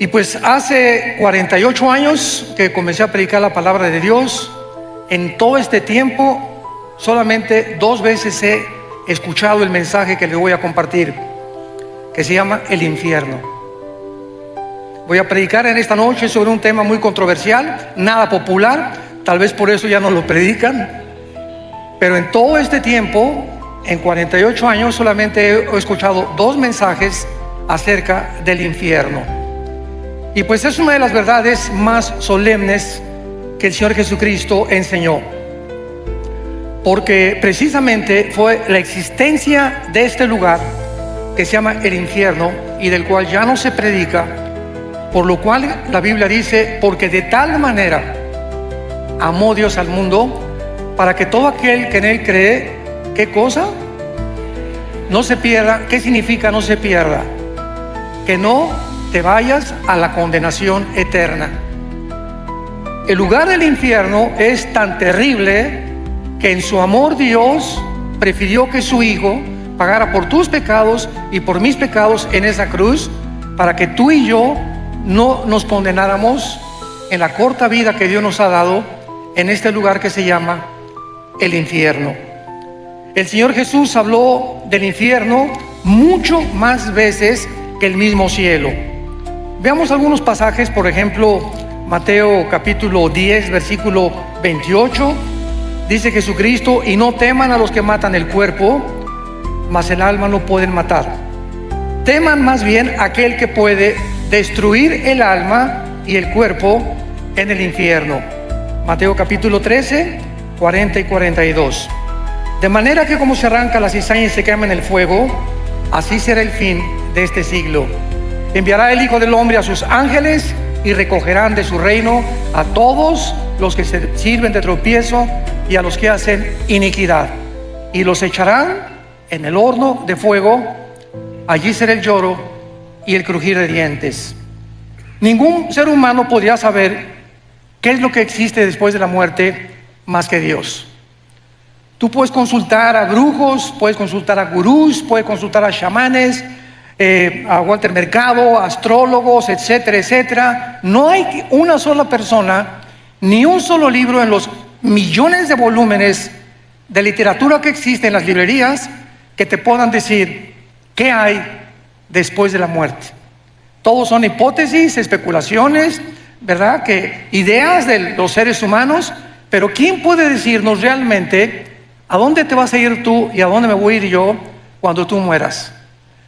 Y pues hace 48 años que comencé a predicar la palabra de Dios. En todo este tiempo solamente 2 veces he escuchado el mensaje que les voy a compartir, que se llama el infierno. Voy a predicar en esta noche sobre un tema muy controversial, nada popular, tal vez por eso ya no lo predican. Pero en todo este tiempo, en 48 años, solamente he escuchado 2 mensajes acerca del infierno. Y pues es una de las verdades más solemnes que el Señor Jesucristo enseñó, porque precisamente fue la existencia de este lugar que se llama el infierno y del cual ya no se predica, por lo cual la Biblia dice: porque de tal manera amó Dios al mundo, para que todo aquel que en él cree, ¿qué cosa? No se pierda. ¿Qué significa no se pierda? Que no te vayas a la condenación eterna. El lugar del infierno es tan terrible que en su amor Dios prefirió que su Hijo pagara por tus pecados y por mis pecados en esa cruz, para que tú y yo no nos condenáramos en la corta vida que Dios nos ha dado en este lugar que se llama el infierno. El Señor Jesús habló del infierno mucho más veces que el mismo cielo. Veamos algunos pasajes. Por ejemplo, Mateo capítulo 10 versículo 28, dice Jesucristo: y no teman a los que matan el cuerpo, mas el alma no pueden matar. Teman más bien a aquel que puede destruir el alma y el cuerpo en el infierno. Mateo capítulo 13, 40 y 42. De manera que como se arranca la cizaña y se quema en el fuego, así será el fin de este siglo. Enviará el Hijo del Hombre a sus ángeles y recogerán de su reino a todos los que se sirven de tropiezo y a los que hacen iniquidad, y los echarán en el horno de fuego. Allí será el lloro y el crujir de dientes. Ningún ser humano podría saber qué es lo que existe después de la muerte más que Dios. Tú puedes consultar a brujos, puedes consultar a gurús, puedes consultar a chamanes, a Walter Mercado, astrólogos, etcétera, etcétera. No hay una sola persona, ni un solo libro en los millones de volúmenes de literatura que existen en las librerías que te puedan decir qué hay después de la muerte. Todos son hipótesis, especulaciones, ¿verdad? Que ideas de los seres humanos. Pero ¿quién puede decirnos realmente a dónde te vas a ir tú y a dónde me voy a ir yo cuando tú mueras?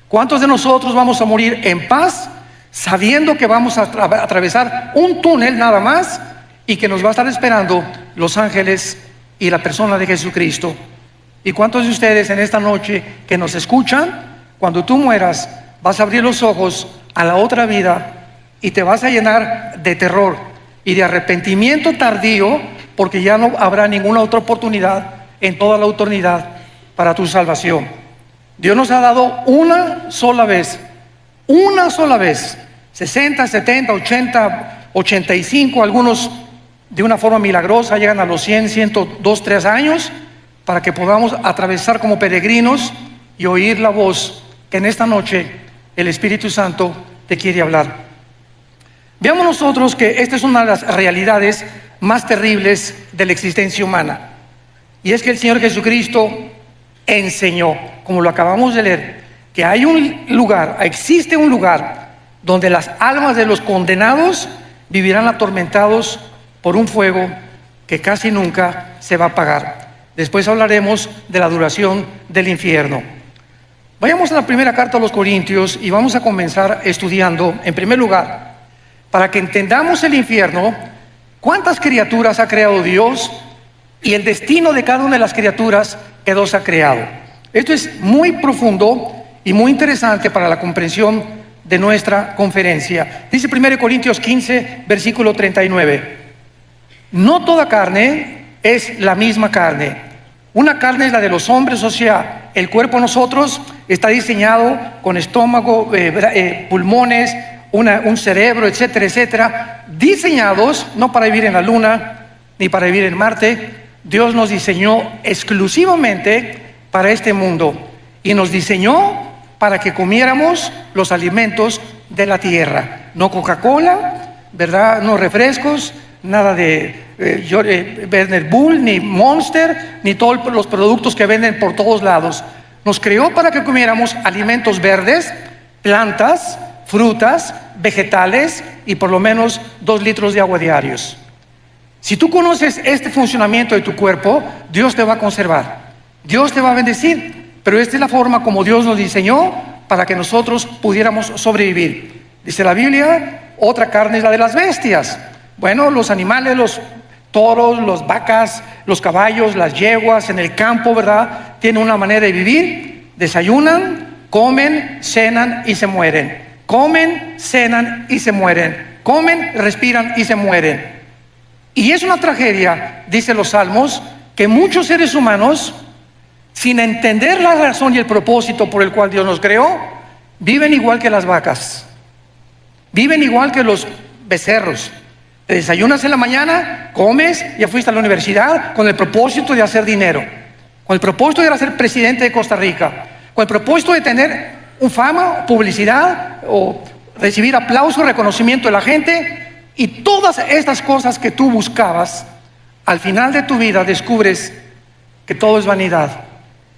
¿Cuántos de nosotros vamos a morir en paz, sabiendo que vamos a atravesar un túnel nada más y que nos va a estar esperando los ángeles y la persona de Jesucristo? ¿Y cuántos de ustedes en esta noche que nos escuchan, cuando tú mueras, vas a abrir los ojos a la otra vida y te vas a llenar de terror y de arrepentimiento tardío, porque ya no habrá ninguna otra oportunidad en toda la eternidad para tu salvación? Dios nos ha dado una sola vez, 60, 70, 80, 85, algunos de una forma milagrosa llegan a los 100, 102, 3 años, para que podamos atravesar como peregrinos y oír la voz que en esta noche el Espíritu Santo te quiere hablar. Veamos nosotros que esta es una de las realidades más terribles de la existencia humana, y es que el Señor Jesucristo enseñó, como lo acabamos de leer, que hay un lugar, existe un lugar donde las almas de los condenados vivirán atormentados por un fuego que casi nunca se va a apagar. Después hablaremos de la duración del infierno. Vayamos a la primera carta a los Corintios y vamos a comenzar estudiando, en primer lugar, para que entendamos el infierno, cuántas criaturas ha creado Dios y el destino de cada una de las criaturas que Dios ha creado. Esto es muy profundo y muy interesante para la comprensión de nuestra conferencia. Dice 1 Corintios 15, versículo 39. No toda carne es la misma carne. Una carne es la de los hombres, o sea, el cuerpo de nosotros está diseñado con estómago, pulmones, un cerebro, etcétera, etcétera, diseñados no para vivir en la luna ni para vivir en Marte. Dios nos diseñó exclusivamente para este mundo y nos diseñó para que comiéramos los alimentos de la tierra. No Coca-Cola, ¿verdad? No refrescos, nada de Werner Bull, ni Monster, ni todos los productos que venden por todos lados. Nos creó para que comiéramos alimentos verdes, plantas, frutas, vegetales y por lo menos 2 litros de agua diarios. Si tú conoces este funcionamiento de tu cuerpo, Dios te va a conservar, Dios te va a bendecir, pero esta es la forma como Dios nos diseñó para que nosotros pudiéramos sobrevivir. Dice la Biblia, otra carne es la de las bestias. Bueno, los animales, los toros, las vacas, los caballos, las yeguas en el campo, ¿verdad? Tienen una manera de vivir, desayunan, comen, cenan y se mueren. Comen, cenan y se mueren. Comen, respiran y se mueren. Y es una tragedia, dicen los salmos, que muchos seres humanos, sin entender la razón y el propósito por el cual Dios nos creó, viven igual que las vacas, viven igual que los becerros. Te desayunas en la mañana, comes, ya fuiste a la universidad con el propósito de hacer dinero, con el propósito de ser presidente de Costa Rica, con el propósito de tener un fama, publicidad o recibir aplauso, reconocimiento de la gente. Y todas estas cosas que tú buscabas, al final de tu vida descubres que todo es vanidad,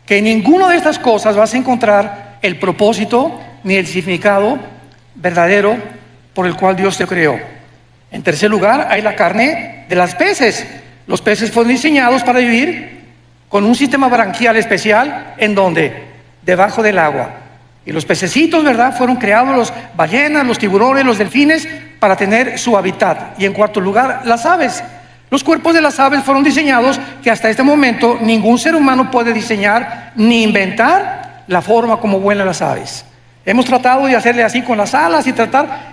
que en ninguna de estas cosas vas a encontrar el propósito ni el significado verdadero por el cual Dios te creó. En tercer lugar, hay la carne de las peces. Los peces fueron diseñados para vivir con un sistema branquial especial. ¿En dónde? Debajo del agua. Y los pececitos, ¿verdad? Fueron creados, los ballenas, los tiburones, los delfines, para tener su hábitat. Y en cuarto lugar, las aves. Los cuerpos de las aves fueron diseñados que hasta este momento ningún ser humano puede diseñar ni inventar la forma como vuelan las aves. Hemos tratado de hacerle así con las alas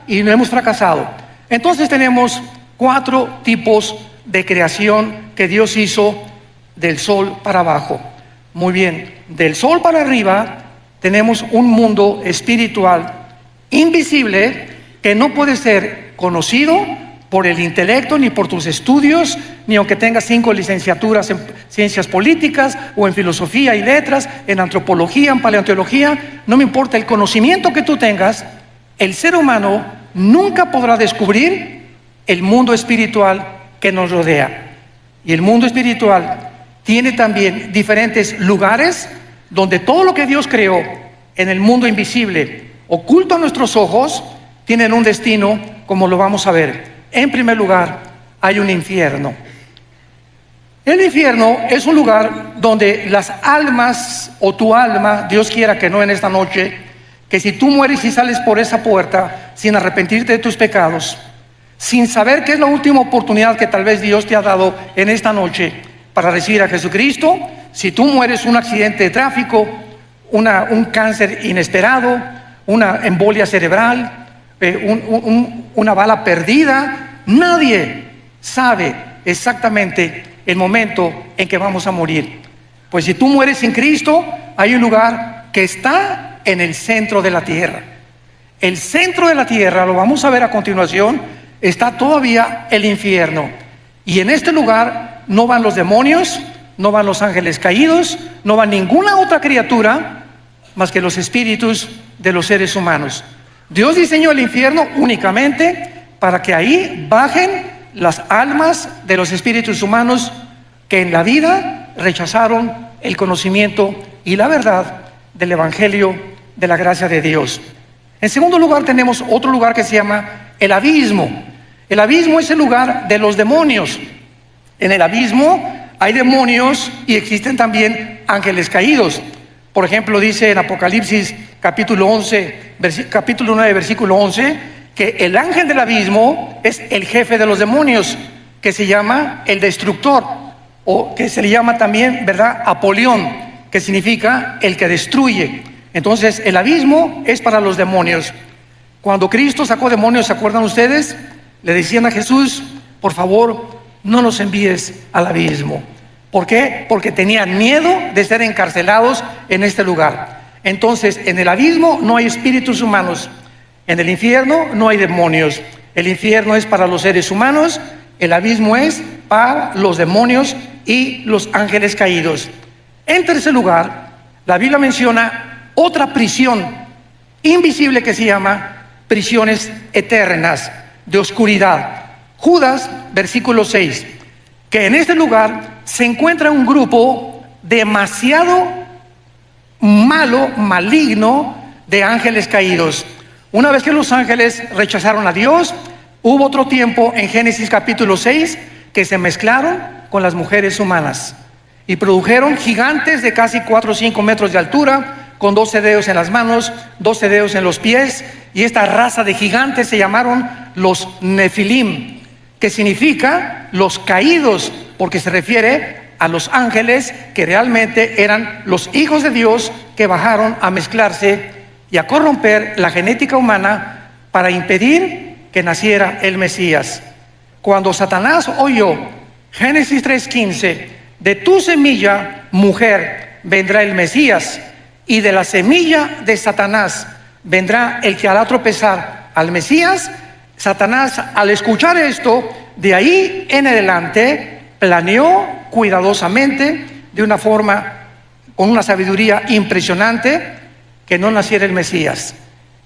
y no hemos fracasado. Entonces tenemos 4 tipos de creación que Dios hizo del sol para abajo. Muy bien, del sol para arriba tenemos un mundo espiritual invisible que no puede ser conocido por el intelecto, ni por tus estudios, ni aunque tengas 5 licenciaturas en ciencias políticas o en filosofía y letras, en antropología, en paleontología. No me importa el conocimiento que tú tengas, el ser humano nunca podrá descubrir el mundo espiritual que nos rodea. Y el mundo espiritual tiene también diferentes lugares donde todo lo que Dios creó en el mundo invisible, oculto a nuestros ojos, tienen un destino, como lo vamos a ver. En primer lugar, hay un infierno. El infierno es un lugar donde las almas, o tu alma, Dios quiera que no en esta noche, que si tú mueres y sales por esa puerta sin arrepentirte de tus pecados, sin saber que es la última oportunidad que tal vez Dios te ha dado en esta noche para recibir a Jesucristo, si tú mueres un accidente de tráfico, un cáncer inesperado, una embolia cerebral, una bala perdida, nadie sabe exactamente el momento en que vamos a morir. Pues si tú mueres sin Cristo, hay un lugar que está en el centro de la tierra. El centro de la tierra, lo vamos a ver a continuación, está todavía el infierno. Y en este lugar no van los demonios, no van los ángeles caídos, no va ninguna otra criatura más que los espíritus de los seres humanos. Dios diseñó el infierno únicamente para que ahí bajen las almas de los espíritus humanos que en la vida rechazaron el conocimiento y la verdad del evangelio de la gracia de Dios. En segundo lugar tenemos otro lugar que se llama el abismo. El abismo es el lugar de los demonios. En el abismo hay demonios y existen también ángeles caídos. Por ejemplo, dice en Apocalipsis capítulo 9, versículo 11, que el ángel del abismo es el jefe de los demonios, que se llama el destructor, o que se le llama también, ¿verdad?, Apolión, que significa el que destruye. Entonces, el abismo es para los demonios. Cuando Cristo sacó demonios, ¿se acuerdan ustedes? Le decían a Jesús, por favor, no nos envíes al abismo. ¿Por qué? Porque tenían miedo de ser encarcelados en este lugar. Entonces, en el abismo no hay espíritus humanos. En el infierno no hay demonios. El infierno es para los seres humanos, el abismo es para los demonios y los ángeles caídos. En tercer lugar, la Biblia menciona otra prisión invisible que se llama prisiones eternas de oscuridad. Judas, versículo 6, que en este lugar se encuentra un grupo demasiado malo, maligno, de ángeles caídos. Una vez que los ángeles rechazaron a Dios, hubo otro tiempo en Génesis capítulo 6 que se mezclaron con las mujeres humanas y produjeron gigantes de casi 4 o 5 metros de altura, con 12 dedos en las manos, 12 dedos en los pies, y esta raza de gigantes se llamaron los Nefilim, que significa los caídos, porque se refiere a los ángeles que realmente eran los hijos de Dios que bajaron a mezclarse y a corromper la genética humana para impedir que naciera el Mesías. Cuando Satanás oyó Génesis 3:15, de tu semilla, mujer, vendrá el Mesías, y de la semilla de Satanás vendrá el que hará tropezar al Mesías, Satanás, al escuchar esto, de ahí en adelante planeó cuidadosamente, de una forma, con una sabiduría impresionante, que no naciera el Mesías.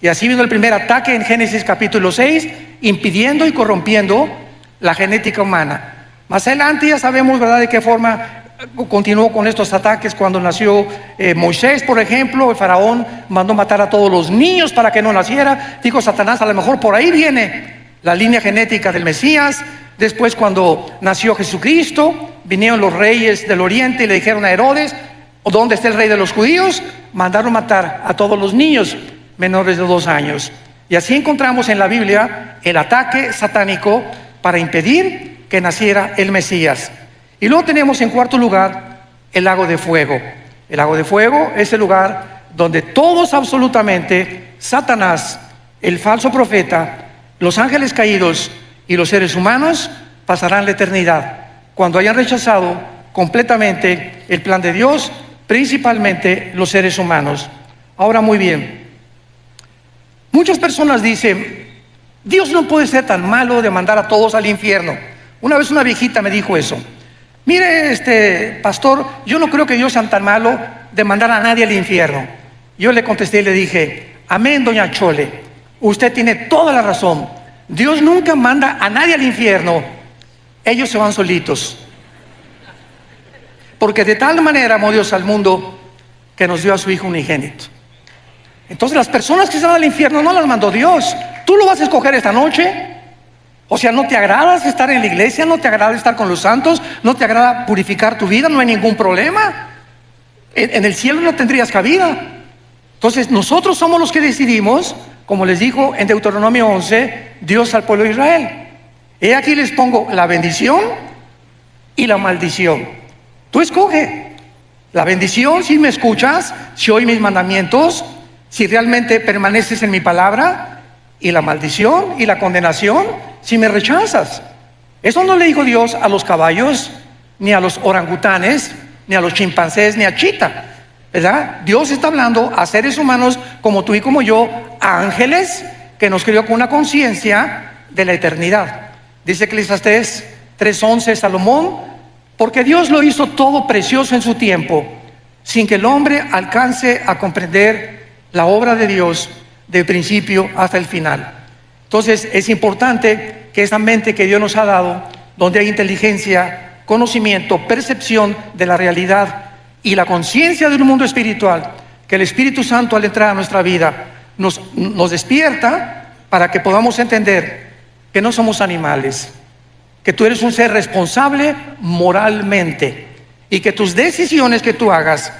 Y así vino el primer ataque en Génesis capítulo 6, impidiendo y corrompiendo la genética humana. Más adelante ya sabemos, ¿verdad?, de qué forma continuó con estos ataques. Cuando nació Moisés, por ejemplo, el faraón mandó matar a todos los niños para que no naciera. Dijo Satanás, a lo mejor por ahí viene la línea genética del Mesías. Después, cuando nació Jesucristo, vinieron los reyes del oriente y le dijeron a Herodes, ¿dónde está el rey de los judíos? Mandaron matar a todos los niños menores de 2 años. Y así encontramos en la Biblia el ataque satánico para impedir que naciera el Mesías. Y luego tenemos en cuarto lugar el lago de fuego. El lago de fuego es el lugar donde todos absolutamente, Satanás, el falso profeta, los ángeles caídos y los seres humanos pasarán la eternidad cuando hayan rechazado completamente el plan de Dios, principalmente los seres humanos. Ahora, muy bien, muchas personas dicen, Dios no puede ser tan malo de mandar a todos al infierno. Una vez una viejita me dijo eso. Mire, pastor, yo no creo que Dios sea tan malo de mandar a nadie al infierno. Yo le contesté y le dije, amén, doña Chole, usted tiene toda la razón. Dios nunca manda a nadie al infierno. Ellos se van solitos. Porque de tal manera amó Dios al mundo que nos dio a su Hijo unigénito. Entonces las personas que se van al infierno no las mandó Dios. ¿Tú lo vas a escoger esta noche? O sea, ¿no te agrada estar en la iglesia? ¿No te agrada estar con los santos? ¿No te agrada purificar tu vida? No hay ningún problema. En el cielo no tendrías cabida. Entonces nosotros somos los que decidimos, como les dijo en Deuteronomio 11, Dios al pueblo de Israel. He aquí les pongo la bendición y la maldición. Tú escoge. La bendición, si me escuchas, si oyes mis mandamientos, si realmente permaneces en mi palabra, y la maldición y la condenación, si me rechazas. Eso no le dijo Dios a los caballos, ni a los orangutanes, ni a los chimpancés, ni a Chita, ¿verdad? Dios está hablando a seres humanos como tú y como yo, a ángeles que nos creó con una conciencia de la eternidad. Dice Eclesiastés 3:11, Salomón, porque Dios lo hizo todo precioso en su tiempo, sin que el hombre alcance a comprender la obra de Dios del principio hasta el final. Entonces es importante que esa mente que Dios nos ha dado, donde hay inteligencia, conocimiento, percepción de la realidad y la conciencia de un mundo espiritual, que el Espíritu Santo al entrar a nuestra vida nos despierta para que podamos entender que no somos animales, que tú eres un ser responsable moralmente y que tus decisiones que tú hagas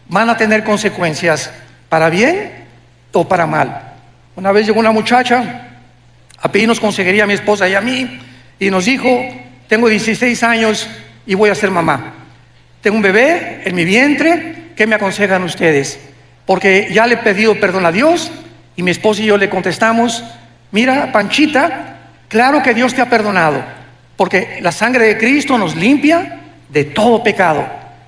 van a tener consecuencias para bien o para mal. Una vez llegó una muchacha a pedirnos consejería a mi esposa y a mí y nos dijo, tengo 16 años y voy a ser mamá. Tengo un bebé en mi vientre, ¿qué me aconsejan ustedes? Porque ya le he pedido perdón a Dios y mi esposa y yo le contestamos, mira, Panchita, claro que Dios te ha perdonado, porque la sangre de Cristo nos limpia de todo pecado.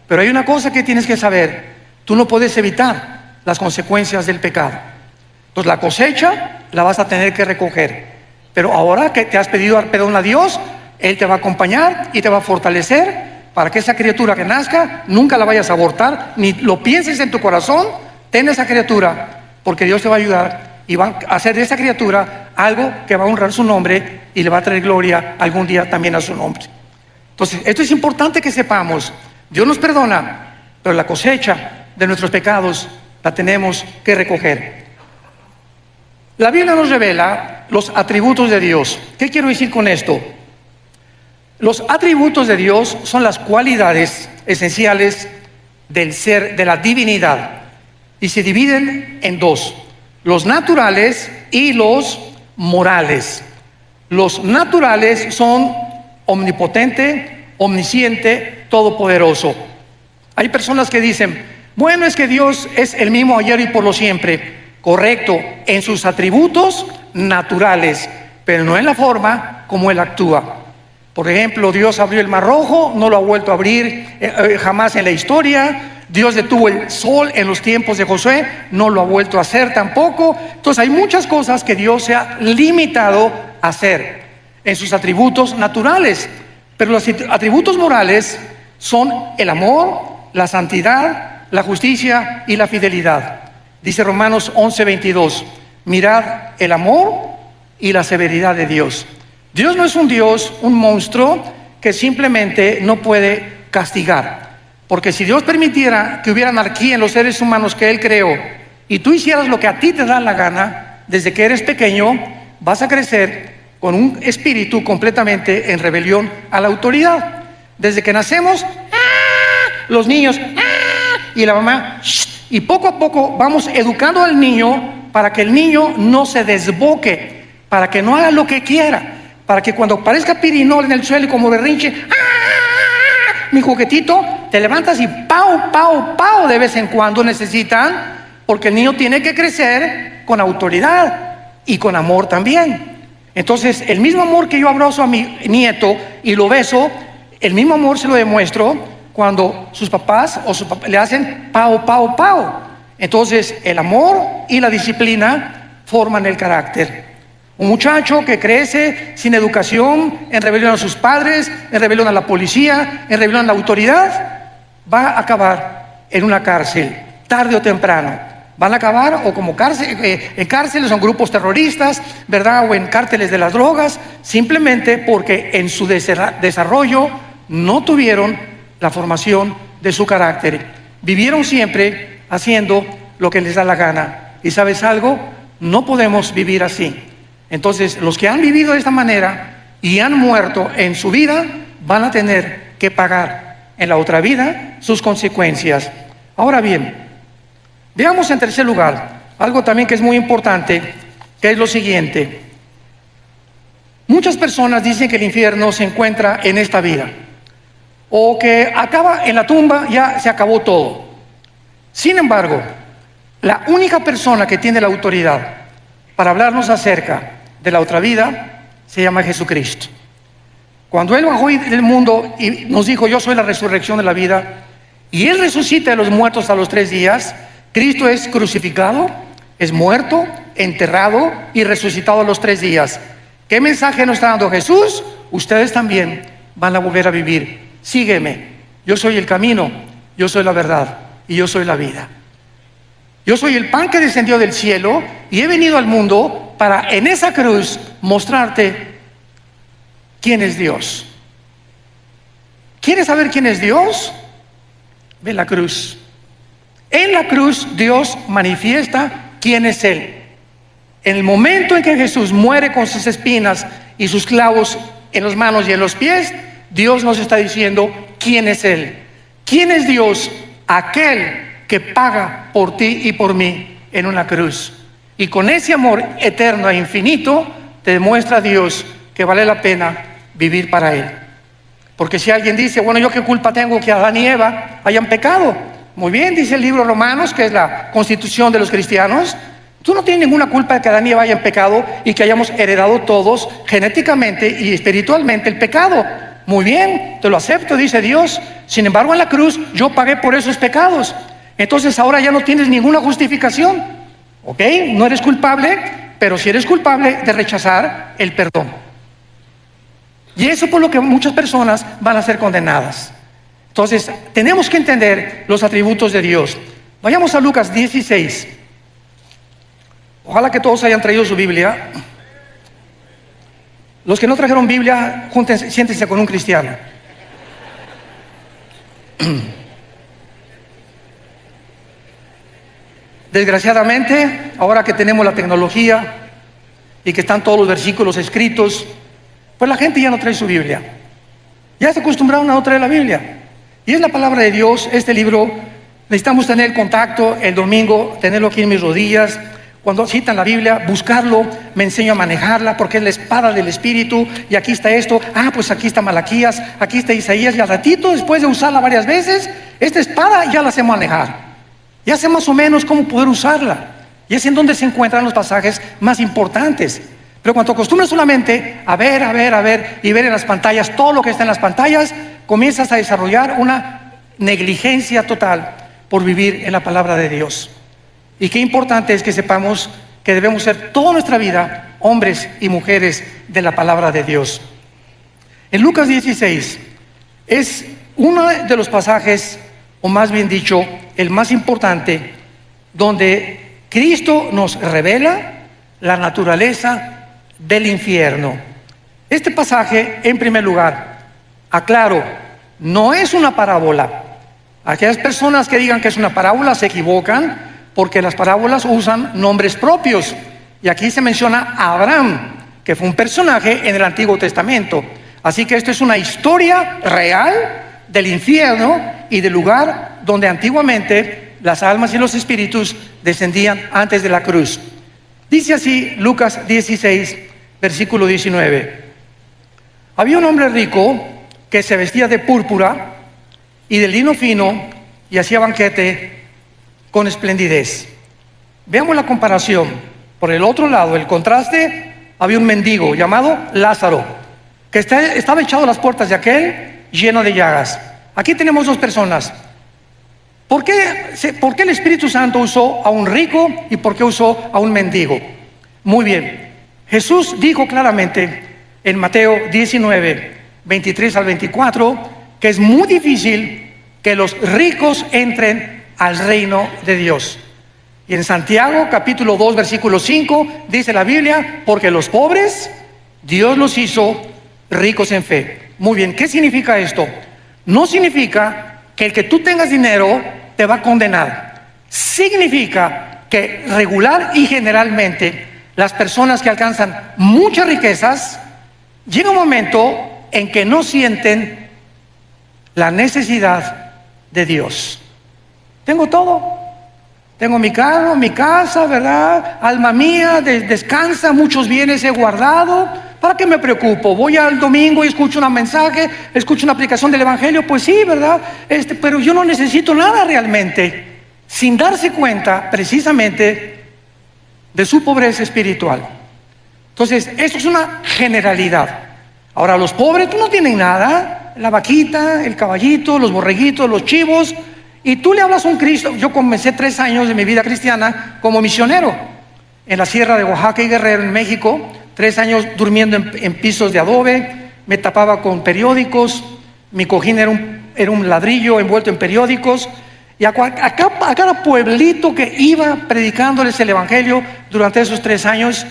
Pero hay una cosa que tienes que saber, tú no puedes evitar las consecuencias del pecado. Entonces la cosecha la vas a tener que recoger. Pero ahora que te has pedido perdón a Dios, Él te va a acompañar y te va a fortalecer para que esa criatura que nazca nunca la vayas a abortar, ni lo pienses en tu corazón. Ten esa criatura, porque Dios te va a ayudar y van a hacer de esa criatura algo que va a honrar su nombre y le va a traer gloria algún día también a su nombre. Entonces, esto es importante que sepamos. Dios nos perdona, pero la cosecha de nuestros pecados la tenemos que recoger. La Biblia nos revela los atributos de Dios. ¿Qué quiero decir con esto? Los atributos de Dios son las cualidades esenciales del ser, de la divinidad, y se dividen en dos: los naturales y los morales. Los naturales son omnipotente, omnisciente, todopoderoso. Hay personas que dicen, bueno, es que Dios es el mismo ayer y por lo siempre. Correcto, en sus atributos naturales, pero no en la forma como Él actúa. Por ejemplo, Dios abrió el Mar Rojo, no lo ha vuelto a abrir jamás en la historia. Dios detuvo el sol en los tiempos de Josué, no lo ha vuelto a hacer tampoco. Entonces hay muchas cosas que Dios se ha limitado a hacer en sus atributos naturales, pero los atributos morales son el amor, la santidad, la justicia y la fidelidad. Dice Romanos 11:22, mirad el amor y la severidad de Dios. Dios no es un Dios, un monstruo que simplemente no puede castigar. Porque si Dios permitiera que hubiera anarquía en los seres humanos que Él creó y tú hicieras lo que a ti te da la gana, desde que eres pequeño vas a crecer con un espíritu completamente en rebelión a la autoridad. Desde que nacemos, los niños, y la mamá, y poco a poco vamos educando al niño para que el niño no se desboque, para que no haga lo que quiera, para que cuando parezca pirinol en el suelo y como berrinche, mi juguetito, te levantas y pau, pau, pau de vez en cuando necesitan, porque el niño tiene que crecer con autoridad y con amor también. Entonces, el mismo amor que yo abrazo a mi nieto y lo beso, el mismo amor se lo demuestro cuando sus papás le hacen pau, pau, pau. Entonces, el amor y la disciplina forman el carácter. Un muchacho que crece sin educación, en rebelión a sus padres, en rebelión a la policía, en rebelión a la autoridad, va a acabar en una cárcel, tarde o temprano. Van a acabar o como en cárceles o en grupos terroristas, ¿verdad? O en cárteles de las drogas, simplemente porque en su desarrollo no tuvieron la formación de su carácter. Vivieron siempre haciendo lo que les da la gana. ¿Y sabes algo? No podemos vivir así. Entonces, los que han vivido de esta manera y han muerto en su vida, van a tener que pagar en la otra vida sus consecuencias. Ahora bien, veamos en tercer lugar algo también que es muy importante, que es lo siguiente. Muchas personas dicen que el infierno se encuentra en esta vida, o que acaba en la tumba, ya se acabó todo. Sin embargo, la única persona que tiene la autoridad para hablarnos acerca de la otra vida se llama Jesucristo. Cuando Él bajó del mundo y nos dijo, yo soy la resurrección de la vida, y Él resucita de los muertos a los 3 días, Cristo es crucificado, es muerto, enterrado y resucitado a los 3 días. ¿Qué mensaje nos está dando Jesús? Ustedes también van a volver a vivir. Sígueme, yo soy el camino, yo soy la verdad y yo soy la vida. Yo soy el pan que descendió del cielo y he venido al mundo para en esa cruz mostrarte quién es Dios. ¿Quieres saber quién es Dios? Ve la cruz. En la cruz Dios manifiesta quién es Él. En el momento en que Jesús muere con sus espinas y sus clavos en las manos y en los pies, Dios nos está diciendo quién es Él. ¿Quién es Dios? Aquel que paga por ti y por mí en una cruz. Y con ese amor eterno e infinito te demuestra Dios que vale la pena vivir para Él. Porque si alguien dice, bueno, ¿yo qué culpa tengo que Adán y Eva hayan pecado? Muy bien, dice el libro Romanos, que es la constitución de los cristianos. Tú no tienes ninguna culpa de que Adán y Eva hayan pecado y que hayamos heredado todos genéticamente y espiritualmente el pecado. Muy bien, te lo acepto, dice Dios. Sin embargo, en la cruz yo pagué por esos pecados. Entonces ahora ya no tienes ninguna justificación. ¿Ok? No eres culpable, pero sí eres culpable de rechazar el perdón. Y eso por lo que muchas personas van a ser condenadas. Entonces, tenemos que entender los atributos de Dios. Vayamos a Lucas 16. Ojalá que todos hayan traído su Biblia. Los que no trajeron Biblia, júntense, siéntense con un cristiano. Desgraciadamente, ahora que tenemos la tecnología y que están todos los versículos escritos, pues la gente ya no trae su Biblia. Ya se acostumbraron a no traer la Biblia. Y es la palabra de Dios. Este libro necesitamos tener contacto el domingo, tenerlo aquí en mis rodillas. Cuando citan la Biblia, buscarlo, me enseño a manejarla porque es la espada del Espíritu. Y aquí está esto, pues aquí está Malaquías, aquí está Isaías. Y al ratito, después de usarla varias veces, esta espada ya la sé manejar. Ya sé más o menos cómo poder usarla. Y es en donde se encuentran los pasajes más importantes. Pero cuando acostumbras solamente a ver y ver en las pantallas todo lo que está en las pantallas, comienzas a desarrollar una negligencia total por vivir en la palabra de Dios. Y qué importante es que sepamos que debemos ser toda nuestra vida hombres y mujeres de la palabra de Dios. En Lucas 16 es uno de los pasajes, o más bien dicho, el más importante, donde Cristo nos revela la naturaleza del infierno. Este pasaje, en primer lugar, aclaro, no es una parábola. Aquellas personas que digan que es una parábola se equivocan, porque las parábolas usan nombres propios. Y aquí se menciona a Abraham, que fue un personaje en el Antiguo Testamento. Así que esto es una historia real del infierno y del lugar donde antiguamente las almas y los espíritus descendían antes de la cruz. Dice así Lucas 16, versículo 19. Había un hombre rico que se vestía de púrpura y de lino fino y hacía banquete con esplendidez. Veamos la comparación. Por el otro lado, el contraste, había un mendigo llamado Lázaro, que estaba echado a las puertas de aquel lleno de llagas. Aquí tenemos dos personas. ¿Por qué el Espíritu Santo usó a un rico y por qué usó a un mendigo? Muy bien, Jesús dijo claramente en Mateo 19, 23 al 24, que es muy difícil que los ricos entren al reino de Dios. Y en Santiago capítulo 2 versículo 5 dice la Biblia, porque los pobres Dios los hizo ricos en fe. Muy bien, ¿qué significa esto? No significa que el que tú tengas dinero te va a condenar. Significa que regular y generalmente las personas que alcanzan muchas riquezas, llega un momento en que no sienten la necesidad de Dios. Tengo todo. Tengo mi carro, mi casa, ¿verdad? Alma mía, descansa, muchos bienes he guardado. ¿Para qué me preocupo? Voy al domingo y escucho un mensaje, escucho una aplicación del Evangelio, pues sí, ¿verdad? Pero yo no necesito nada realmente, sin darse cuenta precisamente de su pobreza espiritual. Entonces, eso es una generalidad. Ahora, los pobres no tienen nada, la vaquita, el caballito, los borreguitos, los chivos, y tú le hablas a un Cristo. Yo comencé 3 años de mi vida cristiana como misionero en la sierra de Oaxaca y Guerrero, en México. 3 años durmiendo en pisos de adobe, me tapaba con periódicos, mi cojín era un ladrillo envuelto en periódicos, y a cada pueblito que iba predicándoles el Evangelio durante esos 3 años,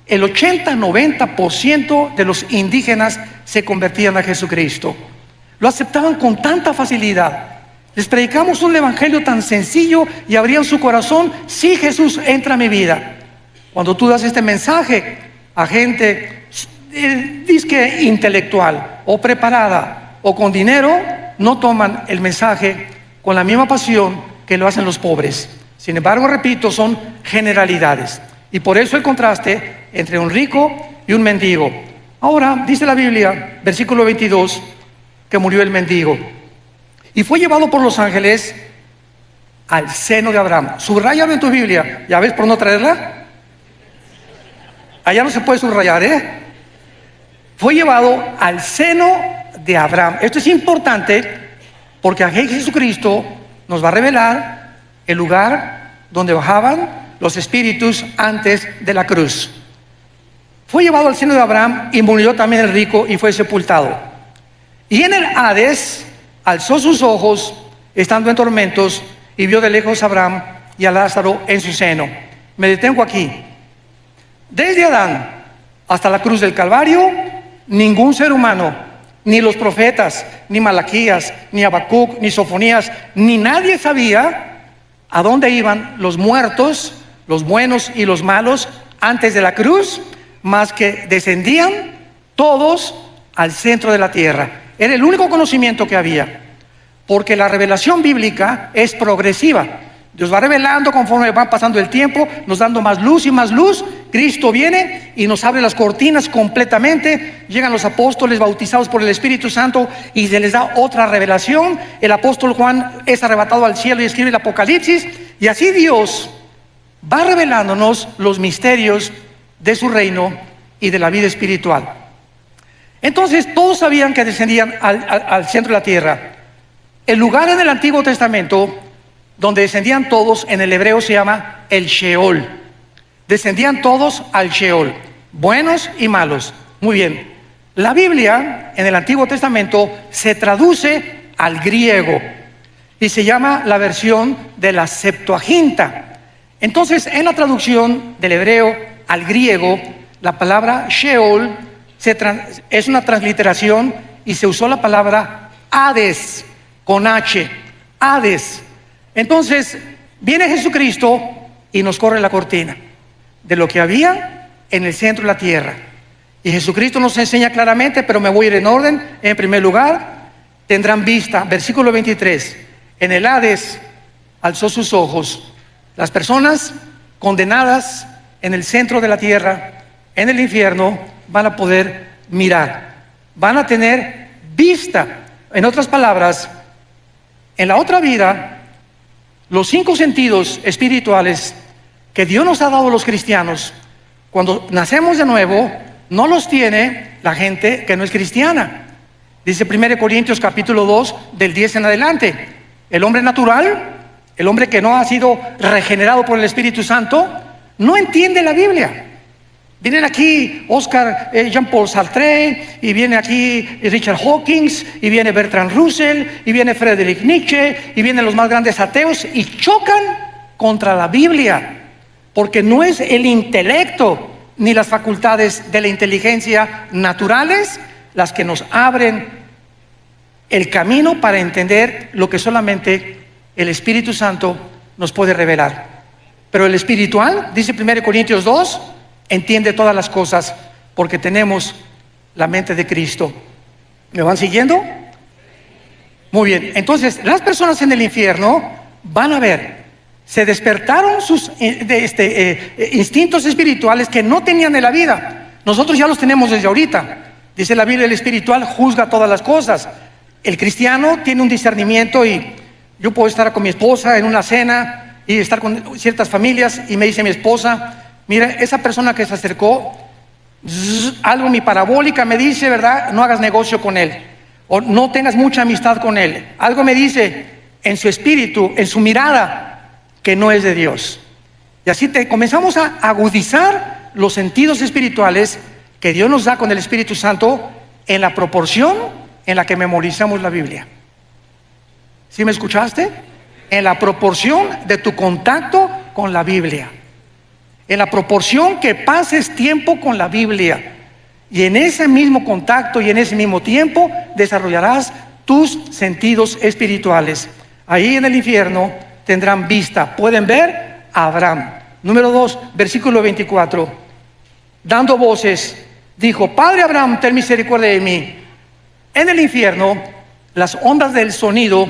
el 80-90% de los indígenas se convertían a Jesucristo. Lo aceptaban con tanta facilidad. Les predicamos un Evangelio tan sencillo y abrían su corazón: sí, Jesús, entra a mi vida. Cuando tú das este mensaje a gente disque intelectual o preparada o con dinero, no toman el mensaje con la misma pasión que lo hacen los pobres. Sin embargo, repito, son generalidades, y por eso el contraste entre un rico y un mendigo. Ahora dice la Biblia, versículo 22, que murió el mendigo y fue llevado por los ángeles al seno de Abraham. Subráyalo en tu Biblia. ¿Ya ves por no traerla? Allá no se puede subrayar, Fue llevado al seno de Abraham. Esto es importante porque aquí Jesucristo nos va a revelar el lugar donde bajaban los espíritus antes de la cruz. Fue llevado al seno de Abraham y murió también el rico y fue sepultado. Y en el Hades alzó sus ojos, estando en tormentos, y vio de lejos a Abraham y a Lázaro en su seno. Me detengo aquí. Desde Adán hasta la cruz del Calvario, ningún ser humano, ni los profetas, ni Malaquías, ni Habacuc, ni Sofonías, ni nadie sabía a dónde iban los muertos, los buenos y los malos, antes de la cruz, más que descendían todos al centro de la tierra. Era el único conocimiento que había, porque la revelación bíblica es progresiva. Dios va revelando conforme va pasando el tiempo, nos dando más luz y más luz. Cristo viene y nos abre las cortinas completamente. Llegan los apóstoles bautizados por el Espíritu Santo y se les da otra revelación. El apóstol Juan es arrebatado al cielo y escribe el Apocalipsis. Y así Dios va revelándonos los misterios de su reino y de la vida espiritual. Entonces todos sabían que descendían al centro de la tierra. El lugar en el Antiguo Testamento donde descendían todos, en el hebreo se llama el Sheol. Descendían todos al Sheol, buenos y malos. Muy bien. La Biblia en el Antiguo Testamento se traduce al griego y se llama la versión de la Septuaginta. Entonces, en la traducción del hebreo al griego, la palabra Sheol es una transliteración y se usó la palabra Hades con H, Hades. Entonces, viene Jesucristo y nos corre la cortina de lo que había en el centro de la tierra. Y Jesucristo nos enseña claramente, pero me voy a ir en orden. En primer lugar, tendrán vista, versículo 23, en el Hades alzó sus ojos. Las personas condenadas en el centro de la tierra, en el infierno, van a poder mirar, van a tener vista. En otras palabras, en la otra vida, los 5 sentidos espirituales que Dios nos ha dado a los cristianos, cuando nacemos de nuevo, no los tiene la gente que no es cristiana. Dice 1 Corintios capítulo 2, del 10 en adelante. El hombre natural, el hombre que no ha sido regenerado por el Espíritu Santo, no entiende la Biblia. Vienen aquí Jean-Paul Sartre, y viene aquí Richard Hawkins, y viene Bertrand Russell, y viene Friedrich Nietzsche, y vienen los más grandes ateos, y chocan contra la Biblia, porque no es el intelecto ni las facultades de la inteligencia naturales las que nos abren el camino para entender lo que solamente el Espíritu Santo nos puede revelar. Pero el espiritual, dice 1 Corintios 2, entiende todas las cosas porque tenemos la mente de Cristo. ¿Me van siguiendo? Muy bien. Entonces, las personas en el infierno van a ver, se despertaron sus instintos espirituales que no tenían en la vida. Nosotros ya los tenemos desde ahorita. Dice la Biblia, el espiritual juzga todas las cosas. El cristiano tiene un discernimiento, y yo puedo estar con mi esposa en una cena y estar con ciertas familias, y me dice mi esposa: mira, esa persona que se acercó, algo mi parabólica me dice, ¿verdad? No hagas negocio con él, o no tengas mucha amistad con él. Algo me dice en su espíritu, en su mirada, que no es de Dios. Y así comenzamos a agudizar los sentidos espirituales que Dios nos da con el Espíritu Santo en la proporción en la que memorizamos la Biblia. ¿Sí me escuchaste? En la proporción de tu contacto con la Biblia, en la proporción que pases tiempo con la Biblia, y en ese mismo contacto y en ese mismo tiempo desarrollarás tus sentidos espirituales. Ahí en el infierno tendrán vista, pueden ver a Abraham. Número 2, versículo 24. Dando voces, dijo: Padre Abraham, ten misericordia de mí. En el infierno, las ondas del sonido,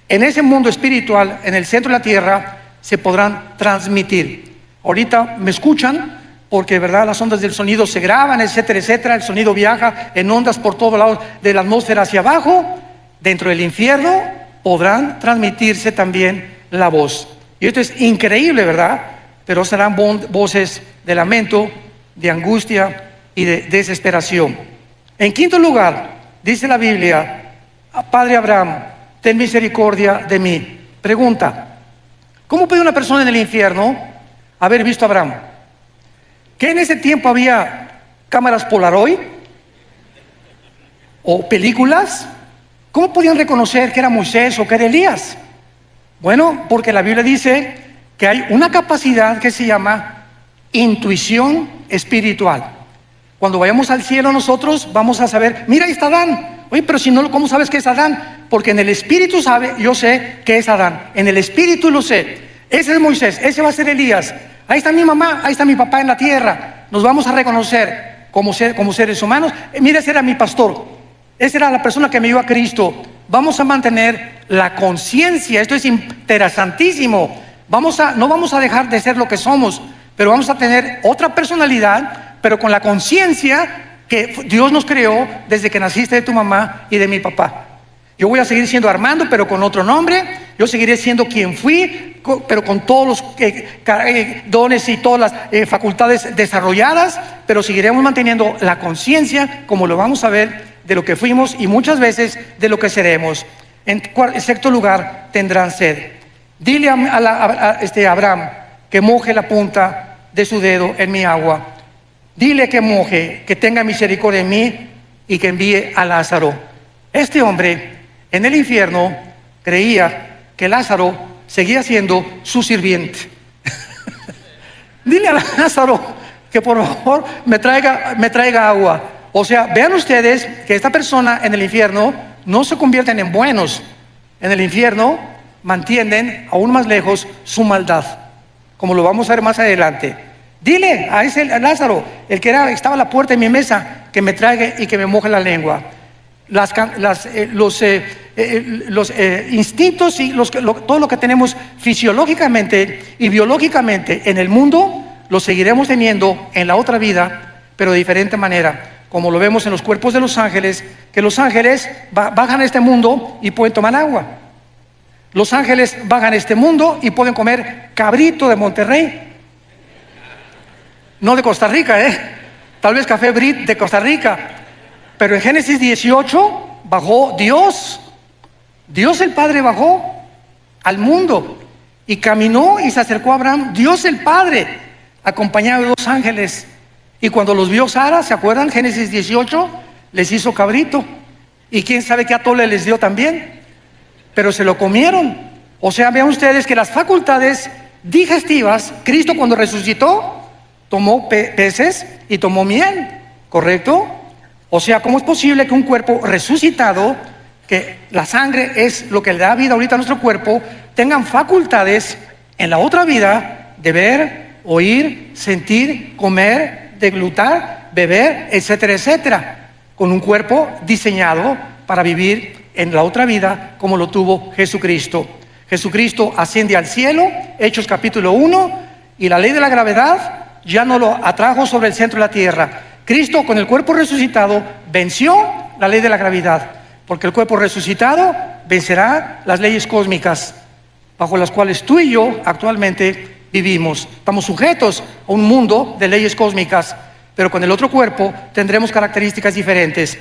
en ese mundo espiritual, en el centro de la tierra, se podrán transmitir. Ahorita me escuchan porque, ¿verdad?, las ondas del sonido se graban, etcétera, etcétera. El sonido viaja en ondas por todos lados de la atmósfera hacia abajo. Dentro del infierno podrán transmitirse también la voz. Y esto es increíble, ¿verdad? Pero serán voces de lamento, de angustia y de desesperación. En quinto lugar, dice la Biblia: Padre Abraham, ten misericordia de mí. Pregunta: ¿cómo puede una persona en el infierno haber visto a Abraham? ¿Que en ese tiempo había cámaras Polaroid o películas? ¿Cómo podían reconocer que era Moisés o que era Elías? Bueno, porque la Biblia dice que hay una capacidad que se llama intuición espiritual. Cuando vayamos al cielo nosotros vamos a saber, mira, ahí está Adán. Oye, pero si no, ¿cómo sabes que es Adán? Porque en el espíritu yo sé que es Adán. En el espíritu lo sé. Ese es Moisés, ese va a ser Elías. Ahí está mi mamá, ahí está mi papá en la tierra. Nos vamos a reconocer como seres humanos. Mira, ese era mi pastor. Esa era la persona que me dio a Cristo. Vamos a mantener la conciencia. Esto es interesantísimo. No vamos a dejar de ser lo que somos, pero vamos a tener otra personalidad, pero con la conciencia que Dios nos creó desde que naciste de tu mamá y de mi papá. Yo voy a seguir siendo Armando, pero con otro nombre. Yo seguiré siendo quien fui, pero con todos los dones y todas las facultades desarrolladas, pero seguiremos manteniendo la conciencia, como lo vamos a ver, de lo que fuimos y muchas veces de lo que seremos. En sexto lugar, tendrán sed. Dile a Abraham que moje la punta de su dedo en mi agua. Dile que moje, que tenga misericordia en mí y que envíe a Lázaro. Este hombre en el infierno creía que Lázaro seguía siendo su sirviente. Dile a Lázaro que por favor me traiga agua. O sea, vean ustedes que esta persona en el infierno no se convierten en buenos. En el infierno mantienen aún más lejos su maldad, como lo vamos a ver más adelante. Dile a Lázaro, el que estaba a la puerta de mi mesa, que me traiga y que me moje la lengua. Los instintos y todo lo que tenemos fisiológicamente y biológicamente en el mundo, lo seguiremos teniendo en la otra vida, pero de diferente manera, como lo vemos en los cuerpos de los ángeles, que los ángeles bajan a este mundo y pueden tomar agua. Los ángeles bajan a este mundo y pueden comer cabrito de Monterrey. No de Costa Rica, tal vez café Brit de Costa Rica. Pero en Génesis 18 bajó Dios el Padre bajó al mundo y caminó y se acercó a Abraham, Dios el Padre, acompañado de dos ángeles. Y cuando los vio Sara, ¿se acuerdan? Génesis 18, les hizo cabrito. Y quién sabe qué atole les dio también. Pero se lo comieron. O sea, vean ustedes que las facultades digestivas, Cristo cuando resucitó, tomó peces y tomó miel, ¿correcto? O sea, ¿cómo es posible que un cuerpo resucitado, que la sangre es lo que le da vida ahorita a nuestro cuerpo, tengan facultades en la otra vida de ver, oír, sentir, comer, deglutar, beber, etcétera, etcétera, con un cuerpo diseñado para vivir en la otra vida como lo tuvo Jesucristo? Jesucristo asciende al cielo, Hechos capítulo 1, y la ley de la gravedad ya no lo atrajo sobre el centro de la tierra. Cristo con el cuerpo resucitado venció la ley de la gravedad, porque el cuerpo resucitado vencerá las leyes cósmicas bajo las cuales tú y yo actualmente vivimos. Estamos sujetos a un mundo de leyes cósmicas, pero con el otro cuerpo tendremos características diferentes.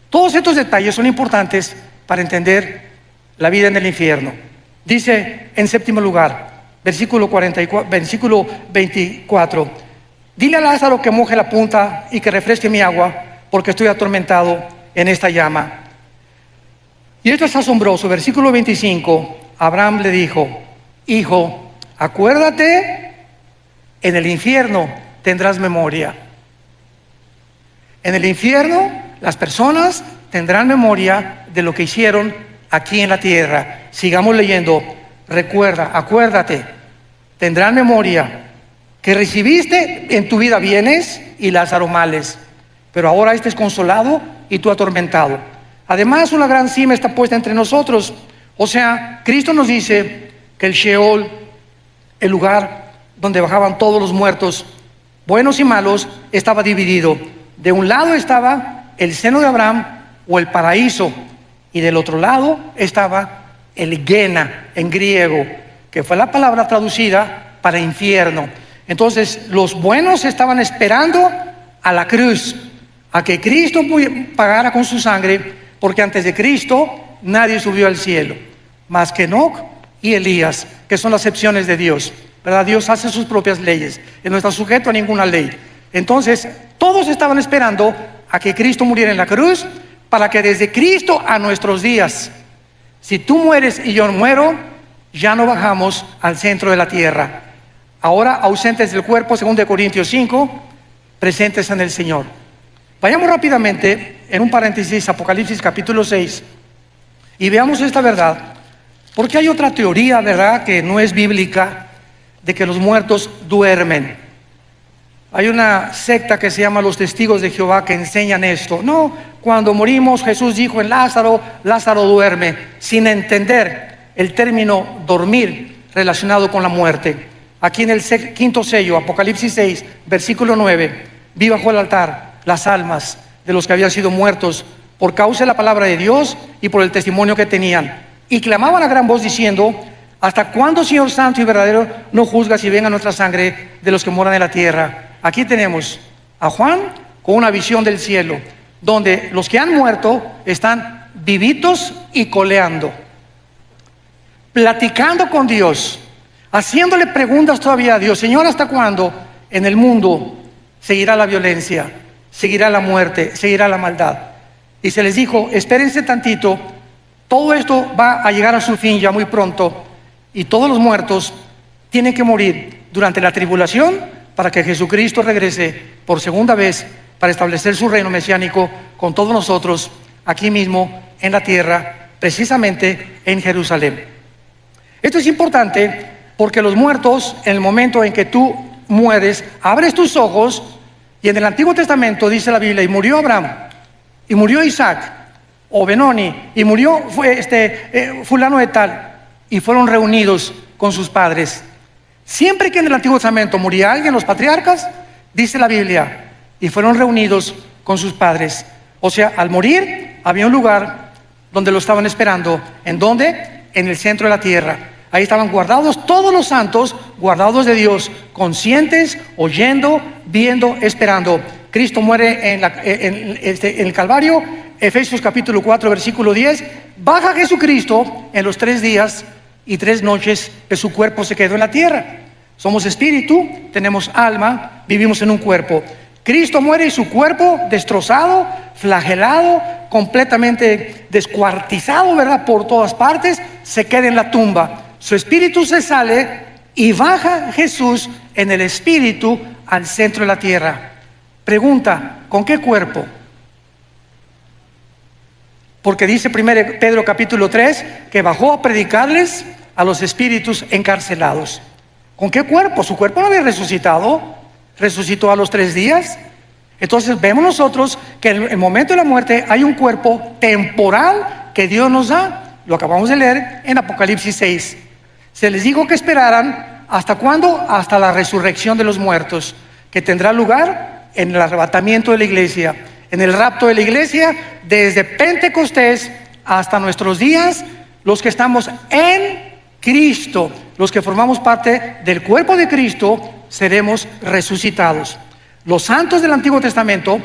Todos estos detalles son importantes para entender la vida en el infierno. Dice en séptimo lugar, versículo 24, dile a Lázaro que moje la punta y que refresque mi agua, porque estoy atormentado en esta llama. Y esto es asombroso. Versículo 25, Abraham le dijo, hijo, acuérdate, en el infierno tendrás memoria. En el infierno las personas tendrán memoria de lo que hicieron aquí en la tierra. Sigamos leyendo. Recuerda, acuérdate, tendrán memoria que recibiste en tu vida bienes y Lázaro males, pero ahora este es consolado y tú atormentado. Además, una gran cima está puesta entre nosotros. O sea, Cristo nos dice que el Sheol, el lugar donde bajaban todos los muertos, buenos y malos, estaba dividido. De un lado estaba el seno de Abraham o el paraíso, y del otro lado estaba el Gena en griego, que fue la palabra traducida para infierno. Entonces los buenos estaban esperando a la cruz, a que Cristo pagara con su sangre, porque antes de Cristo nadie subió al cielo, más que Enoc y Elías, que son las excepciones de Dios, ¿verdad? Dios hace sus propias leyes, Él no está sujeto a ninguna ley. Entonces todos estaban esperando a que Cristo muriera en la cruz, para que desde Cristo a nuestros días, si tú mueres y yo muero, ya no bajamos al centro de la tierra. ahora ausentes del cuerpo, según de Corintios 5, presentes en el Señor. Vayamos rápidamente, en un paréntesis, Apocalipsis capítulo 6, y veamos esta verdad, porque hay otra teoría, ¿verdad?, que no es bíblica, de que los muertos duermen. Hay una secta que se llama los Testigos de Jehová que enseñan esto. No, cuando morimos Jesús dijo en Lázaro, Lázaro duerme, sin entender el término dormir relacionado con la muerte. Aquí en el quinto sello, Apocalipsis 6, versículo 9, vi bajo el altar las almas de los que habían sido muertos por causa de la palabra de Dios y por el testimonio que tenían. Y clamaban a gran voz diciendo: ¿hasta cuándo, Señor santo y verdadero, no juzgas y venga nuestra sangre de los que moran en la tierra? Aquí tenemos a Juan con una visión del cielo, donde los que han muerto están vivitos y coleando, platicando con Dios, haciéndole preguntas todavía a Dios. Señor, ¿hasta cuándo en el mundo seguirá la violencia, seguirá la muerte, seguirá la maldad? Y se les dijo: espérense tantito, todo esto va a llegar a su fin ya muy pronto, y todos los muertos tienen que morir durante la tribulación para que Jesucristo regrese por segunda vez para establecer su reino mesiánico con todos nosotros aquí mismo en la tierra, precisamente en Jerusalén. Esto es importante porque los muertos, en el momento en que tú mueres, abres tus ojos, y en el Antiguo Testamento dice la Biblia: y murió Abraham, y murió Isaac, o Benoni, y murió fulano de tal, y fueron reunidos con sus padres. Siempre que en el Antiguo Testamento moría alguien, los patriarcas, dice la Biblia, y fueron reunidos con sus padres. O sea, al morir había un lugar donde lo estaban esperando. ¿En dónde? En el centro de la tierra. Ahí estaban guardados todos los santos, guardados de Dios, conscientes, oyendo, viendo, esperando. Cristo muere en el Calvario. Efesios capítulo 4, versículo 10. Baja Jesucristo en los 3 días y 3 noches que su cuerpo se quedó en la tierra. Somos espíritu, tenemos alma, vivimos en un cuerpo. Cristo muere y su cuerpo destrozado, flagelado, completamente descuartizado, ¿verdad?, por todas partes, se queda en la tumba. Su espíritu se sale y baja Jesús en el espíritu al centro de la tierra. Pregunta: ¿con qué cuerpo? Porque dice 1 Pedro capítulo 3 que bajó a predicarles a los espíritus encarcelados. ¿Con qué cuerpo? Su cuerpo no había resucitado, resucitó a los 3 días. Entonces vemos nosotros que en el momento de la muerte hay un cuerpo temporal que Dios nos da. Lo acabamos de leer en Apocalipsis 6. Se les dijo que esperaran, ¿hasta cuándo? Hasta la resurrección de los muertos, que tendrá lugar en el arrebatamiento de la iglesia, en el rapto de la iglesia, desde Pentecostés hasta nuestros días. Los que estamos en Cristo, los que formamos parte del cuerpo de Cristo, seremos resucitados. Los santos del Antiguo Testamento,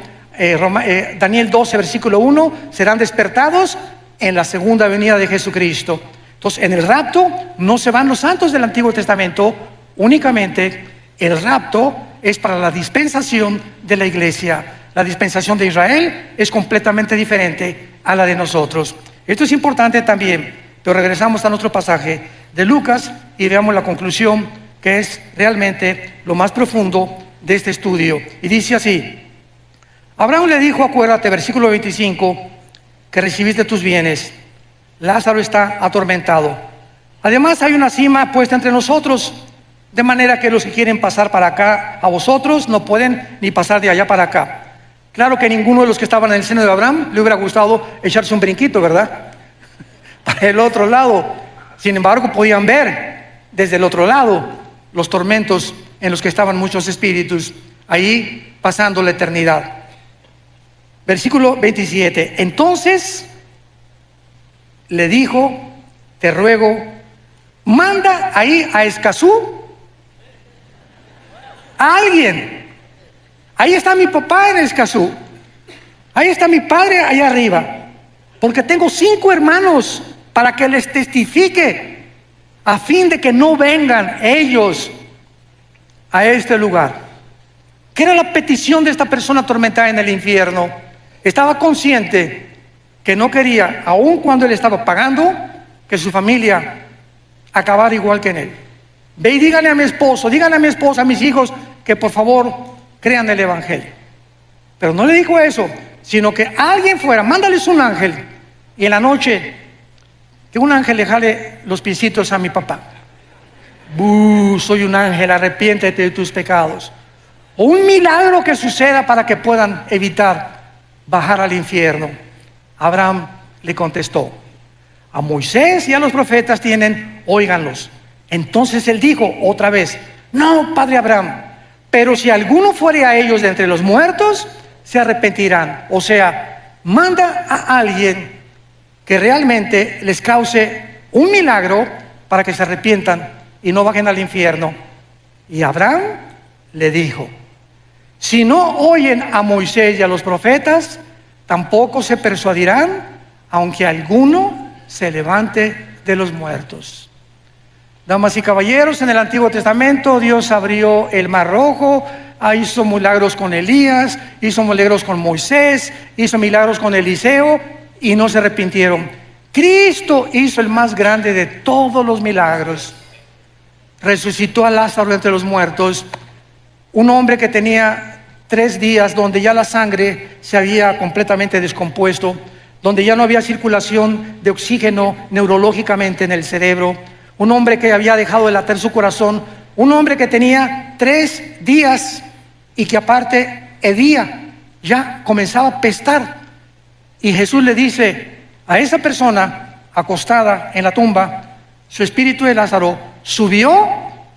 Daniel 12, versículo 1, serán despertados en la segunda venida de Jesucristo. Entonces, en el rapto no se van los santos del Antiguo Testamento únicamente. El rapto es para la dispensación de la iglesia. La dispensación de Israel es completamente diferente a la de nosotros. Esto es importante también, pero regresamos a nuestro pasaje de Lucas y veamos la conclusión, que es realmente lo más profundo de este estudio. Y dice así: Abraham le dijo, acuérdate, versículo 25, que recibiste tus bienes. Lázaro está atormentado. Además hay una sima puesta entre nosotros, de manera que los que quieren pasar para acá a vosotros no pueden ni pasar de allá para acá. Claro que ninguno de los que estaban en el seno de Abraham le hubiera gustado echarse un brinquito, ¿verdad?, para el otro lado. Sin embargo, podían ver desde el otro lado los tormentos en los que estaban muchos espíritus, ahí pasando la eternidad. Versículo 27. Entonces le dijo: te ruego, manda ahí a Escazú a alguien. Ahí está mi papá en Escazú, ahí está mi padre allá arriba, porque tengo 5 hermanos para que les testifique, a fin de que no vengan ellos a este lugar. ¿Qué era la petición de esta persona atormentada en el infierno? Estaba consciente que no quería, aun cuando él estaba pagando, que su familia acabara igual que en él. ve y dígale a mi esposo, dígale a mi esposa, a mis hijos, que por favor crean el Evangelio. Pero no le dijo eso, sino que alguien fuera, mándales un ángel, y en la noche, que un ángel le jale los piecitos a mi papá. Soy un ángel, arrepiéntete de tus pecados. O un milagro que suceda para que puedan evitar bajar al infierno. Abraham le contestó: a Moisés y a los profetas tienen, óiganlos. Entonces él dijo otra vez: no, padre Abraham, pero si alguno fuere a ellos de entre los muertos, se arrepentirán. O sea, manda a alguien que realmente les cause un milagro para que se arrepientan y no bajen al infierno. Y Abraham le dijo: si no oyen a Moisés y a los profetas, tampoco se persuadirán, aunque alguno se levante de los muertos. Damas y caballeros, en el Antiguo Testamento Dios abrió el Mar Rojo, hizo milagros con Elías, hizo milagros con Moisés, hizo milagros con Eliseo y no se arrepintieron. Cristo hizo el más grande de todos los milagros. Resucitó a Lázaro entre los muertos, un hombre que tenía 3 días donde ya la sangre se había completamente descompuesto, donde ya no había circulación de oxígeno neurológicamente en el cerebro, un hombre que había dejado de latir su corazón, un hombre que tenía 3 días y que aparte hedía, ya comenzaba a pestar. Y Jesús le dice a esa persona acostada en la tumba: su espíritu de Lázaro subió,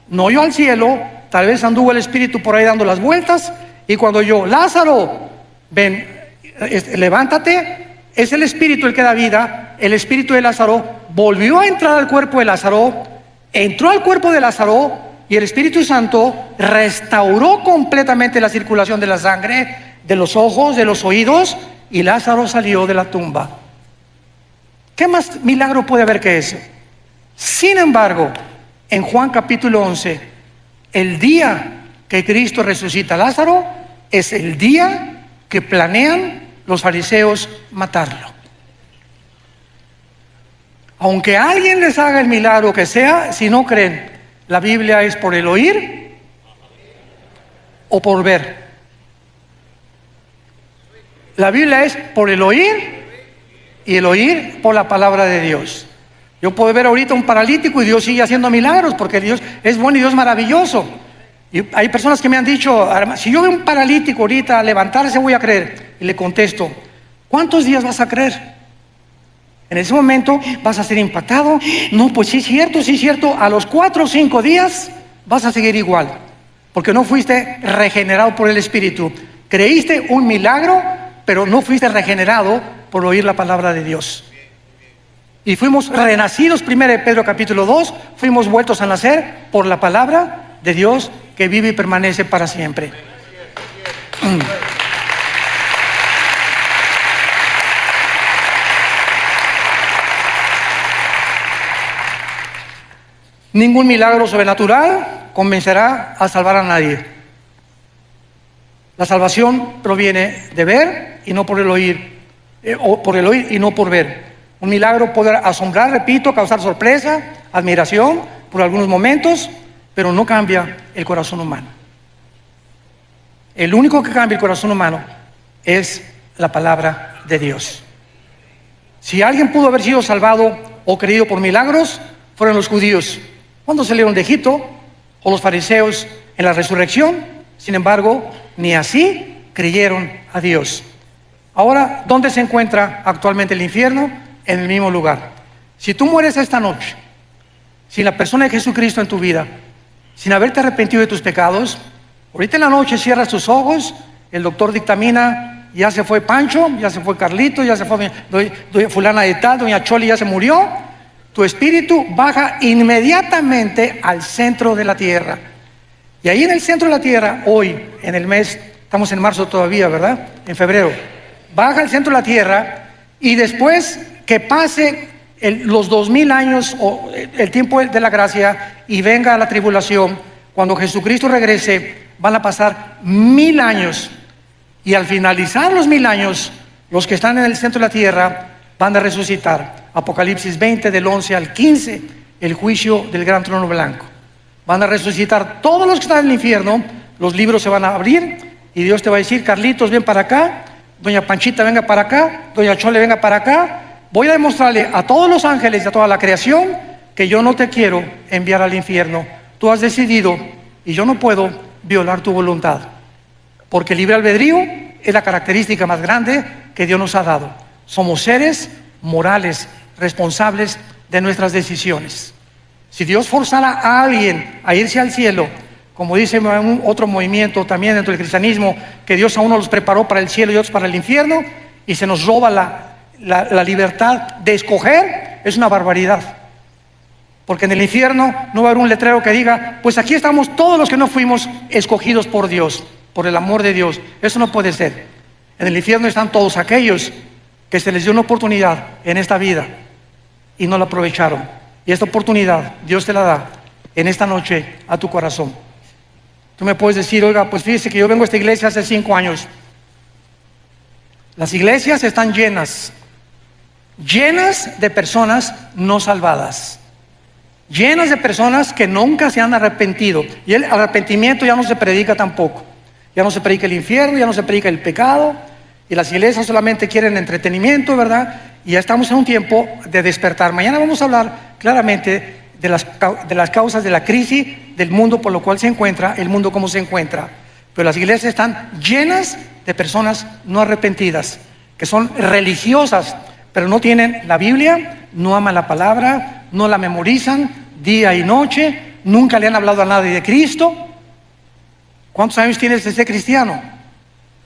no oyó al cielo, tal vez anduvo el espíritu por ahí dando las vueltas, y cuando oyó: Lázaro, ven, levántate, es el espíritu el que da vida. El espíritu de Lázaro volvió a entrar al cuerpo de Lázaro, entró al cuerpo de Lázaro, y el Espíritu Santo restauró completamente la circulación de la sangre, de los ojos, de los oídos, y Lázaro salió de la tumba. ¿Qué más milagro puede haber que eso? Sin embargo, en Juan capítulo 11, el día que Cristo resucita a Lázaro es el día que planean los fariseos matarlo. Aunque alguien les haga el milagro que sea, si no creen, la Biblia es por el oír o por ver. La Biblia es por el oír, y el oír por la palabra de Dios. Yo puedo ver ahorita un paralítico y Dios sigue haciendo milagros, porque Dios es bueno y Dios es maravilloso. Y hay personas que me han dicho: si yo veo un paralítico ahorita levantarse, voy a creer. Y le contesto: ¿cuántos días vas a creer? En ese momento vas a ser impactado. No, pues sí es cierto. A los 4 o 5 días vas a seguir igual, porque no fuiste regenerado por el Espíritu. Creíste un milagro, pero no fuiste regenerado por oír la palabra de Dios. Y fuimos renacidos, 1 Pedro capítulo 2, fuimos vueltos a nacer por la palabra de Dios que vive y permanece para siempre. Ningún milagro sobrenatural convencerá a salvar a nadie. La salvación proviene de ver y no por el oír, o por el oír y no por ver. Un milagro puede asombrar, repito, causar sorpresa, admiración por algunos momentos, pero no cambia el corazón humano. El único que cambia el corazón humano es la palabra de Dios. Si alguien pudo haber sido salvado o creído por milagros, fueron los judíos cuando salieron de Egipto, o los fariseos en la resurrección. Sin embargo, ni así creyeron a Dios. Ahora, ¿dónde se encuentra actualmente el infierno? En el mismo lugar. Si tú mueres esta noche sin la persona de Jesucristo en tu vida, sin haberte arrepentido de tus pecados, ahorita en la noche cierras tus ojos, el doctor dictamina: ya se fue Pancho, ya se fue Carlito, ya se fue fulana de tal, doña Choli ya se murió. Tu espíritu baja inmediatamente al centro de la tierra. Y ahí en el centro de la tierra, hoy, en el mes, estamos en marzo todavía, ¿verdad? En febrero, baja al centro de la tierra, y después que pase los 2000 años, o el tiempo de la gracia, y venga la tribulación, cuando Jesucristo regrese, van a pasar 1000 años. Y al finalizar los 1000 años, los que están en el centro de la tierra van a resucitar. Apocalipsis 20, del 11 al 15, el juicio del gran trono blanco. van a resucitar todos los que están en el infierno, los libros se van a abrir y Dios te va a decir: Carlitos, ven para acá, doña Panchita, venga para acá, doña Chole, venga para acá. Voy a demostrarle a todos los ángeles y a toda la creación que yo no te quiero enviar al infierno. Tú has decidido y yo no puedo violar tu voluntad, porque el libre albedrío es la característica más grande que Dios nos ha dado. Somos seres morales, responsables de nuestras decisiones. Si Dios forzara a alguien a irse al cielo, como dice otro movimiento también dentro del cristianismo, que Dios a uno los preparó para el cielo y otros para el infierno, y se nos roba la libertad de escoger, es una barbaridad. Porque en el infierno no va a haber un letrero que diga: pues aquí estamos todos los que no fuimos escogidos por Dios, por el amor de Dios. Eso no puede ser. En el infierno están todos aquellos que se les dio una oportunidad en esta vida y no la aprovecharon. Y esta oportunidad Dios te la da en esta noche a tu corazón. Tú me puedes decir: oiga, pues fíjese que yo vengo a esta iglesia hace 5 años. Las iglesias están llenas de personas no salvadas, llenas de personas que nunca se han arrepentido. Y el arrepentimiento ya no se predica tampoco. Ya no se predica el infierno, ya no se predica el pecado. Y las iglesias solamente quieren entretenimiento, ¿verdad? Y ya estamos en un tiempo de despertar. Mañana vamos a hablar claramente de las causas de la crisis del mundo por lo cual se encuentra, el mundo como se encuentra. Pero las iglesias están llenas de personas no arrepentidas, que son religiosas, pero no tienen la Biblia, no aman la palabra, no la memorizan día y noche, nunca le han hablado a nadie de Cristo. ¿Cuántos años tienes de ser cristiano?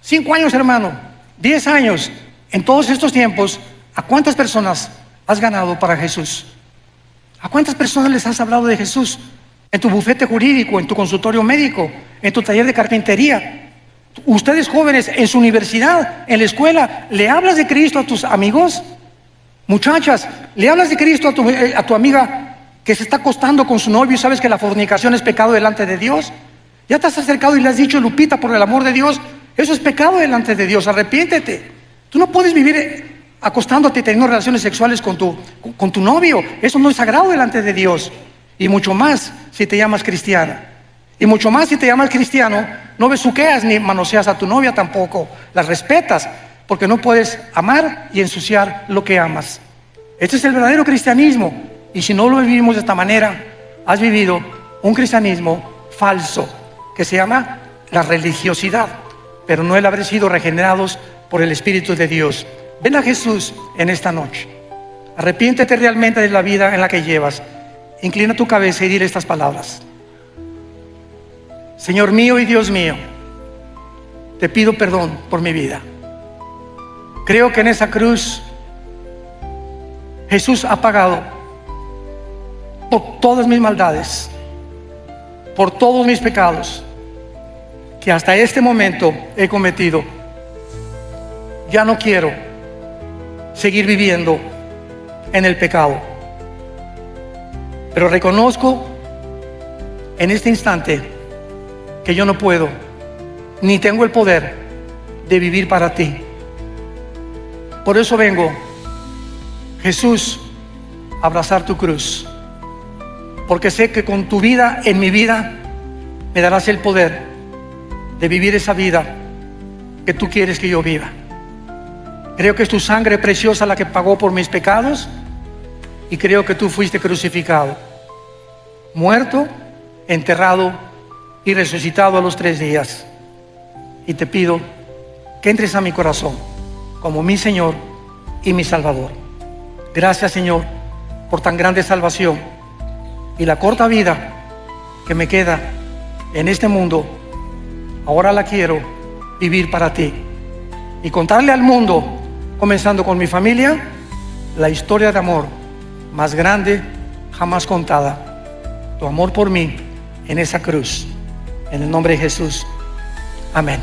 5 años, hermano. 10 años. En todos estos tiempos, ¿a cuántas personas has ganado para Jesús? ¿A cuántas personas les has hablado de Jesús? En tu bufete jurídico, en tu consultorio médico, en tu taller de carpintería. Ustedes jóvenes, en su universidad, en la escuela, ¿le hablas de Cristo a tus amigos? Muchachas, ¿le hablas de Cristo a tu amiga que se está acostando con su novio y sabes que la fornicación es pecado delante de Dios? ¿Ya te has acercado y le has dicho: Lupita, por el amor de Dios, eso es pecado delante de Dios, arrepiéntete? Tú no puedes vivir acostándote y teniendo relaciones sexuales con tu novio. Eso no es sagrado delante de Dios. Y mucho más si te llamas cristiana. Y mucho más si te llamas cristiano, no besuqueas ni manoseas a tu novia tampoco. Las respetas, porque no puedes amar y ensuciar lo que amas. Este es el verdadero cristianismo. Y si no lo vivimos de esta manera, has vivido un cristianismo falso, que se llama la religiosidad, pero no el haber sido regenerados por el Espíritu de Dios. Ven a Jesús en esta noche. Arrepiéntete realmente de la vida en la que llevas. Inclina tu cabeza y dile estas palabras: Señor mío y Dios mío, te pido perdón por mi vida. Creo que en esa cruz Jesús ha pagado por todas mis maldades, por todos mis pecados que hasta este momento he cometido. Ya no quiero seguir viviendo en el pecado, pero reconozco en este instante que yo no puedo ni tengo el poder de vivir para ti. Por eso vengo, Jesús, a abrazar tu cruz, porque sé que con tu vida en mi vida me darás el poder de vivir esa vida que tú quieres que yo viva. Creo que es tu sangre preciosa la que pagó por mis pecados, y creo que tú fuiste crucificado, muerto, enterrado y resucitado a los 3 días. Y te pido que entres a mi corazón como mi Señor y mi Salvador. Gracias, Señor, por tan grande salvación, y la corta vida que me queda en este mundo, ahora la quiero vivir para ti y contarle al mundo, comenzando con mi familia, la historia de amor más grande jamás contada. Tu amor por mí en esa cruz. En el nombre de Jesús. Amén.